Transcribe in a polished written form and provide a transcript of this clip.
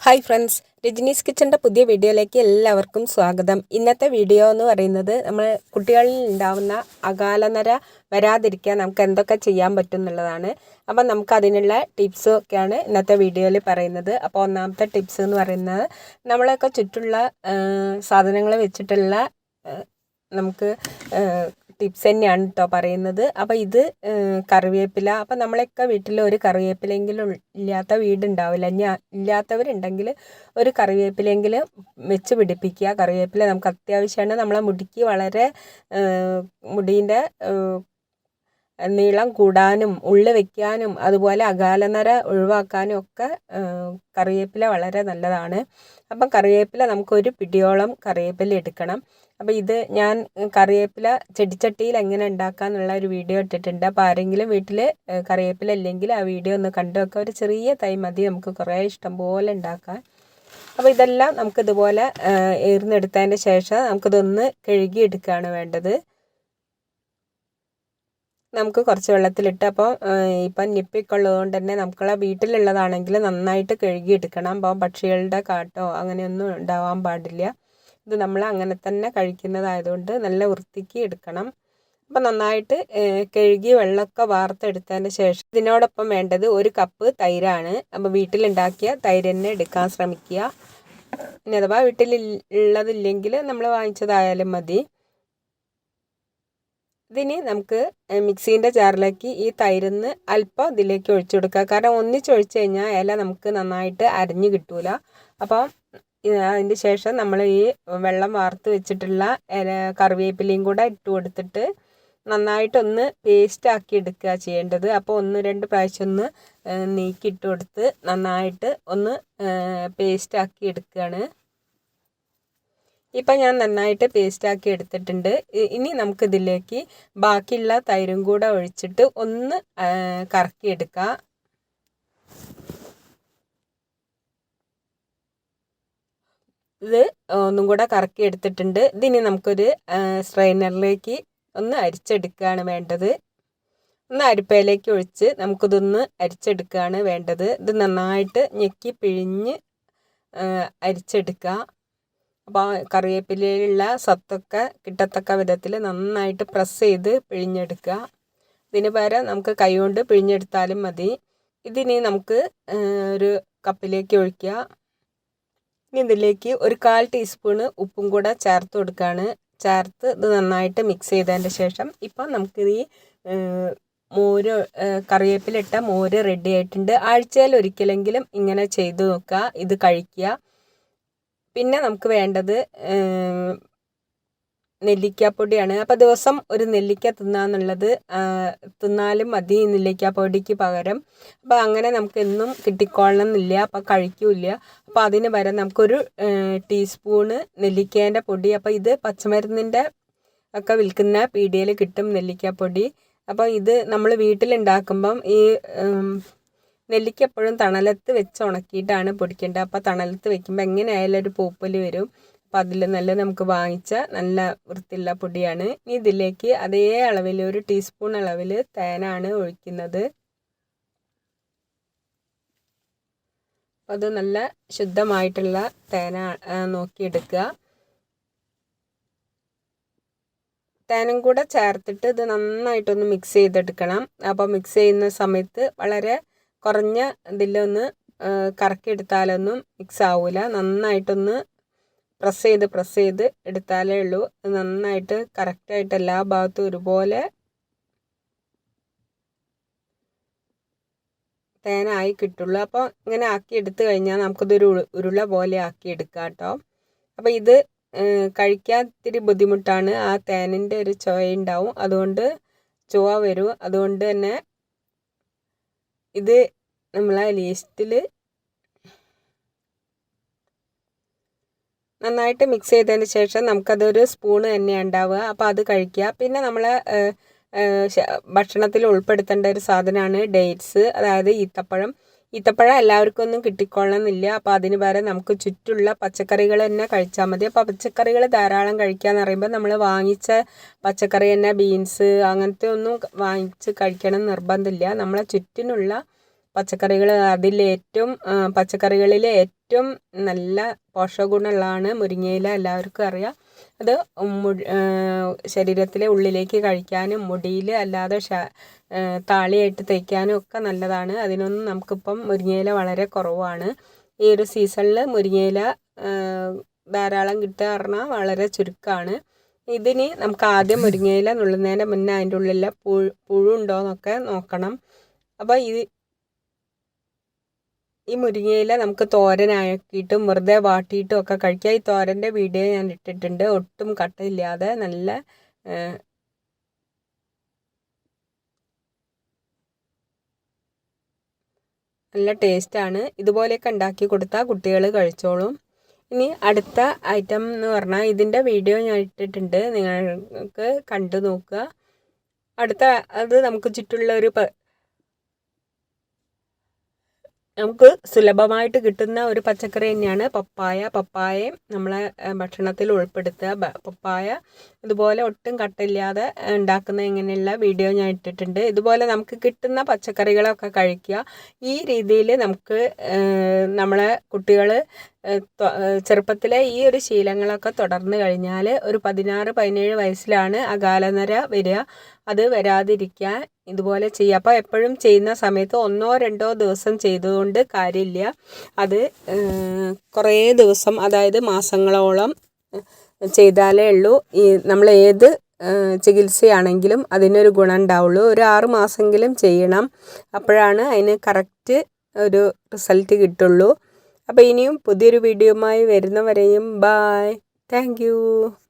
Hi friends, രജനീസ് കിച്ചൻ്റെ പുതിയ വീഡിയോയിലേക്ക് എല്ലാവർക്കും സ്വാഗതം. ഇന്നത്തെ വീഡിയോ എന്ന് പറയുന്നത് നമ്മൾ കുട്ടികളിൽ ഉണ്ടാവുന്ന അകാലനര വരാതിരിക്കാൻ നമുക്ക് എന്തൊക്കെ ചെയ്യാൻ പറ്റും എന്നുള്ളതാണ്. അപ്പം നമുക്ക് അതിനുള്ള ടിപ്സും ഒക്കെയാണ് ഇന്നത്തെ വീഡിയോയിൽ പറയുന്നത്. അപ്പോൾ ഒന്നാമത്തെ ടിപ്സ് എന്ന് പറയുന്നത് നമ്മളൊക്കെ ചുറ്റുള്ള സാധനങ്ങൾ വെച്ചിട്ടുള്ള നമുക്ക് ടിപ്സ് തന്നെയാണ് കേട്ടോ പറയുന്നത്. അപ്പോൾ ഇത് കറിവേപ്പില. അപ്പോൾ നമ്മളൊക്കെ വീട്ടിൽ ഒരു കറിവേപ്പിലെങ്കിലും ഇല്ലാത്ത വീടുണ്ടാവില്ല. ഇല്ലാത്തവരുണ്ടെങ്കിൽ ഒരു കറിവേപ്പിലെങ്കിലും വെച്ച് പിടിപ്പിക്കുക. കറിവേപ്പില നമുക്ക് അത്യാവശ്യമാണ്. നമ്മളെ മുടിക്ക് വളരെ മുടീൻ്റെ നീളം കൂടാനും ഉള്ളു വെക്കാനും അതുപോലെ അകാലനര ഒഴിവാക്കാനും ഒക്കെ കറിവേപ്പില വളരെ നല്ലതാണ്. അപ്പം കറിവേപ്പില നമുക്കൊരു പിടിയോളം കറിവേപ്പില എടുക്കണം. അപ്പോൾ ഇത് ഞാൻ കറിവേപ്പില ചെടിച്ചട്ടിയിൽ എങ്ങനെ ഉണ്ടാക്കാമെന്നുള്ള ഒരു വീഡിയോ ഇട്ടിട്ടുണ്ട്. അപ്പോൾ ആരെങ്കിലും വീട്ടിൽ കറിവേപ്പില ഇല്ലെങ്കിൽ ആ വീഡിയോ ഒന്ന് കണ്ടു വെക്കുക. ഒരു ചെറിയ തൈ മതി, നമുക്ക് കുറേ ഇഷ്ടം പോലെ ഉണ്ടാക്കാൻ. അപ്പോൾ ഇതെല്ലാം നമുക്കിതുപോലെ ഏർന്നെടുത്തതിൻ്റെ ശേഷം നമുക്കിതൊന്ന് കഴുകിയെടുക്കുകയാണ് വേണ്ടത്. നമുക്ക് കുറച്ച് വെള്ളത്തിലിട്ട്, അപ്പോൾ ഇപ്പം നിപ്പിയൊക്കെ ഉള്ളതുകൊണ്ട് തന്നെ നമുക്കുള്ള വീട്ടിലുള്ളതാണെങ്കിൽ നന്നായിട്ട് കഴുകിയെടുക്കണം. അപ്പോൾ പക്ഷികളുടെ കാട്ടോ അങ്ങനെയൊന്നും ഉണ്ടാവാൻ പാടില്ല. ഇത് നമ്മൾ അങ്ങനെ തന്നെ കഴിക്കുന്നതായതുകൊണ്ട് നല്ല വൃത്തിക്ക് എടുക്കണം. അപ്പോൾ നന്നായിട്ട് കഴുകി വെള്ളമൊക്കെ വാർത്തെടുത്തതിന് ശേഷം ഇതിനോടൊപ്പം വേണ്ടത് 1 കപ്പ് തൈരാണ്. അപ്പോൾ വീട്ടിലുണ്ടാക്കിയ തൈര് തന്നെ എടുക്കാൻ ശ്രമിക്കുക. ഇനി അഥവാ വീട്ടിലുള്ളതില്ലെങ്കിൽ നമ്മൾ വാങ്ങിച്ചതായാലും മതി. ഇതിന് നമുക്ക് മിക്സീൻ്റെ ജാറിലേക്ക് ഈ തൈരിന്ന് അല്പം ഇതിലേക്ക് ഒഴിച്ചു കൊടുക്കുക. കാരണം ഒന്നിച്ചൊഴിച്ച് കഴിഞ്ഞാൽ ഇല നമുക്ക് നന്നായിട്ട് അരിഞ്ഞ് കിട്ടൂല. അപ്പോൾ അതിന് ശേഷം നമ്മൾ ഈ വെള്ളം വാർത്ത് വെച്ചിട്ടുള്ള കറിവേപ്പിലയും കൂടെ ഇട്ട് കൊടുത്തിട്ട് നന്നായിട്ടൊന്ന് പേസ്റ്റ് ആക്കി എടുക്കുക ചെയ്യേണ്ടത്. അപ്പോൾ 1-2 പ്രാവശ്യം ഒന്ന് നീക്കിയിട്ട് കൊടുത്ത് നന്നായിട്ട് ഒന്ന് പേസ്റ്റ് ആക്കി എടുക്കുകയാണ്. ഇപ്പം ഞാൻ നന്നായിട്ട് പേസ്റ്റാക്കി എടുത്തിട്ടുണ്ട്. ഇനി നമുക്കിതിലേക്ക് ബാക്കിയുള്ള തൈരും കൂടെ ഒഴിച്ചിട്ട് ഒന്ന് കറക്കിയെടുക്കുക. ഇത് ഒന്നും കൂടെ കറക്കി എടുത്തിട്ടുണ്ട്. ഇതിനി നമുക്കൊരു സ്ട്രെയിനറിലേക്ക് ഒന്ന് അരിച്ചെടുക്കുകയാണ് വേണ്ടത്. ഒന്ന് അരിപ്പയിലേക്ക് ഒഴിച്ച് നമുക്കിതൊന്ന് അരിച്ചെടുക്കുകയാണ് വേണ്ടത്. ഇത് നന്നായിട്ട് ഞെക്കി പിഴിഞ്ഞ് അരിച്ചെടുക്കുക. അപ്പോൾ കറിവേപ്പിലയിലുള്ള സത്തൊക്കെ കിട്ടത്തക്ക വിധത്തിൽ നന്നായിട്ട് പ്രസ് ചെയ്ത് പിഴിഞ്ഞെടുക്കുക. ഇതിന് പകരം നമുക്ക് കൈകൊണ്ട് പിഴിഞ്ഞെടുത്താലും മതി. ഇതിനി നമുക്ക് ഒരു കപ്പിലേക്ക് ഒഴിക്കുക. ഇനി ഇതിലേക്ക് 1/4 ടീസ്പൂണ് ഉപ്പും കൂടെ ചേർത്ത് കൊടുക്കുകയാണ്. ചേർത്ത് ഇത് നന്നായിട്ട് മിക്സ് ചെയ്തതിൻ്റെ ശേഷം ഇപ്പം നമുക്ക് ഈ മോര് കറിവേപ്പിലിട്ട മോര് റെഡി ആയിട്ടുണ്ട്. ആഴ്ചയിൽ ഒരിക്കലെങ്കിലും ഇങ്ങനെ ചെയ്ത് നോക്കുക, ഇത് കഴിക്കുക. പിന്നെ നമുക്ക് വേണ്ടത് നെല്ലിക്കാപ്പൊടിയാണ്. അപ്പോൾ ദിവസം ഒരു നെല്ലിക്ക തിന്നാന്നുള്ളത് തിന്നാലും മതി നെല്ലിക്കാപ്പൊടിക്ക് പകരം. അപ്പോൾ അങ്ങനെ നമുക്ക് എന്നും കിട്ടിക്കൊള്ളണമെന്നില്ല, അപ്പോൾ കഴിക്കില്ല. അപ്പോൾ അതിന് പകരം നമുക്കൊരു ടീസ്പൂണ് നെല്ലിക്കേൻ്റെ പൊടി. അപ്പോൾ ഇത് പച്ചമരുന്നിൻ്റെ ഒക്കെ വിൽക്കുന്ന പീടികയിൽ കിട്ടും നെല്ലിക്കാപ്പൊടി. അപ്പോൾ ഇത് നമ്മൾ വീട്ടിലുണ്ടാക്കുമ്പം ഈ നെല്ലിക്ക എപ്പോഴും തണലത്ത് വെച്ച് ഉണക്കിയിട്ടാണ് പൊടിക്കേണ്ടത്. അപ്പോൾ തണലത്ത് വെക്കുമ്പോൾ എങ്ങനെയായാലും ഒരു പൂപ്പൽ വരും. അപ്പോൾ അതിൽ നല്ല നമുക്ക് വാങ്ങിച്ച നല്ല വൃത്തിയുള്ള പൊടിയാണ്. ഇനി ഇതിലേക്ക് അതേ അളവിൽ 1 ടീസ്പൂൺ അളവിൽ തേനാണ് ഒഴിക്കുന്നത്. അത് നല്ല ശുദ്ധമായിട്ടുള്ള തേന നോക്കിയെടുക്കുക. തേനും കൂടെ ചേർത്തിട്ട് ഇത് നന്നായിട്ടൊന്ന് മിക്സ് ചെയ്തെടുക്കണം. അപ്പോൾ മിക്സ് ചെയ്യുന്ന സമയത്ത് വളരെ കുറഞ്ഞ ഇതിലൊന്ന് കറക്കിയെടുത്താലൊന്നും മിക്സ് ആവില്ല. നന്നായിട്ടൊന്ന് പ്രസ് ചെയ്ത് എടുത്താലേ ഉള്ളൂ നന്നായിട്ട് കറക്റ്റായിട്ട് എല്ലാ ഭാഗത്തും ഒരുപോലെ തേനായി കിട്ടുള്ളൂ. അപ്പോൾ ഇങ്ങനെ ആക്കി എടുത്തു കഴിഞ്ഞാൽ നമുക്കിതൊരു ഉരുള പോലെ ആക്കി എടുക്കാം കേട്ടോ. അപ്പോൾ ഇത് കഴിക്കാൻ ഇത്തിരി ബുദ്ധിമുട്ടാണ്. ആ തേനിൻ്റെ ഒരു ചുവ ഉണ്ടാവും, അതുകൊണ്ട് ചുവ വരും. അതുകൊണ്ട് തന്നെ ഇത് നമ്മളെ ലിസ്റ്റിൽ നന്നായിട്ട് മിക്സ് ചെയ്തതിന് ശേഷം നമുക്കതൊരു സ്പൂണ് തന്നെയാണ് ഉണ്ടാവുക. അപ്പോൾ അത് കഴിക്കുക. പിന്നെ നമ്മൾ ഭക്ഷണത്തിൽ ഉൾപ്പെടുത്തേണ്ട ഒരു സാധനമാണ് ഡേറ്റ്സ്, അതായത് ഈത്തപ്പഴം. ഈത്തപ്പഴം എല്ലാവർക്കും ഒന്നും കിട്ടിക്കൊള്ളണമെന്നില്ല. അപ്പോൾ അതിന് പകരം നമുക്ക് ചുറ്റുള്ള പച്ചക്കറികൾ തന്നെ കഴിച്ചാൽ മതി. അപ്പോൾ പച്ചക്കറികൾ ധാരാളം കഴിക്കുക എന്ന് പറയുമ്പോൾ നമ്മൾ വാങ്ങിച്ച പച്ചക്കറി തന്നെ ബീൻസ് അങ്ങനത്തെ ഒന്നും വാങ്ങിച്ച് കഴിക്കണം നിർബന്ധമില്ല. നമ്മളെ ചുറ്റിനുള്ള പച്ചക്കറികൾ, അതിലേറ്റവും പച്ചക്കറികളിൽ ഏറ്റവും നല്ല പോഷകഗുണമുള്ളതാണ് മുരിങ്ങയില, എല്ലാവർക്കും അറിയാം. അത് ശരീരത്തിലെ ഉള്ളിലേക്ക് കഴിക്കാനും മുടിയിൽ അല്ലാതെ താളിയായിട്ട് തേക്കാനും ഒക്കെ നല്ലതാണ്. അതിനൊന്നും നമുക്കിപ്പം മുരിങ്ങയില വളരെ കുറവാണ്. ഈ ഒരു സീസണിൽ മുരിങ്ങയില ധാരാളം കിട്ടുക പറഞ്ഞാൽ വളരെ ചുരുക്കമാണ്. ഇതിന് നമുക്ക് ആദ്യം മുരിങ്ങയില നുള്ളുന്നതിൻ്റെ മുന്നേ അതിൻ്റെ ഉള്ളിലെ പുഴു ഉണ്ടോയെന്നൊക്കെ നോക്കണം. അപ്പോൾ ഈ മുരിങ്ങയില നമുക്ക് തോരനാക്കിയിട്ടും വെറുതെ വാട്ടിയിട്ടും ഒക്കെ കഴിക്കാം. ഈ തോരൻ്റെ വീഡിയോ ഞാൻ ഇട്ടിട്ടുണ്ട്. ഒട്ടും കട്ടയില്ലാതെ നല്ല ടേസ്റ്റാണ്. ഇതുപോലെയൊക്കെ ഉണ്ടാക്കി കൊടുത്താൽ കുട്ടികൾ കഴിച്ചോളും. ഇനി അടുത്ത ഐറ്റം എന്ന് പറഞ്ഞാൽ ഇതിൻ്റെ വീഡിയോ ഞാൻ ഇട്ടിട്ടുണ്ട്, നിങ്ങൾക്ക് കണ്ടു നോക്കുക. അത് നമുക്ക് ചുറ്റുള്ള നമുക്ക് സുലഭമായിട്ട് കിട്ടുന്ന ഒരു പച്ചക്കറി തന്നെയാണ് പപ്പായ. പപ്പായയും നമ്മളെ ഭക്ഷണത്തിൽ ഉൾപ്പെടുത്തുക. പപ്പായ ഇതുപോലെ ഒട്ടും കട്ടില്ലാതെ ഉണ്ടാക്കുന്ന ഇങ്ങനെയുള്ള വീഡിയോ ഞാൻ ഇട്ടിട്ടുണ്ട്. ഇതുപോലെ നമുക്ക് കിട്ടുന്ന പച്ചക്കറികളൊക്കെ കഴിക്കുക. ഈ രീതിയിൽ നമുക്ക് നമ്മളെ കുട്ടികൾ ചെറുപ്പത്തിലെ ഈ ഒരു ശീലങ്ങളൊക്കെ തുടർന്ന് കഴിഞ്ഞാൽ ഒരു 16-17 വയസ്സിലാണ് അകാലനര വരിക. അത് വരാതിരിക്കാൻ ഇതുപോലെ ചെയ്യുക. അപ്പോൾ എപ്പോഴും ചെയ്യുന്ന സമയത്ത് 1-2 ദിവസം ചെയ്തുകൊണ്ട് കാര്യമില്ല. അത് കുറേ ദിവസം, അതായത് മാസങ്ങളോളം ചെയ്താലേ ഉള്ളൂ ഈ നമ്മൾ ഏത് ചികിത്സയാണെങ്കിലും അതിനൊരു ഗുണം ഉണ്ടാവുള്ളൂ. ഒരു 6 മാസമെങ്കിലും ചെയ്യണം. അപ്പോഴാണ് അതിന് കറക്റ്റ് ഒരു റിസൾട്ട് കിട്ടുള്ളൂ. അപ്പോൾ ഇനിയും പുതിയൊരു വീഡിയോയുമായി വരുന്നവരെയും ബായ്. Thank you.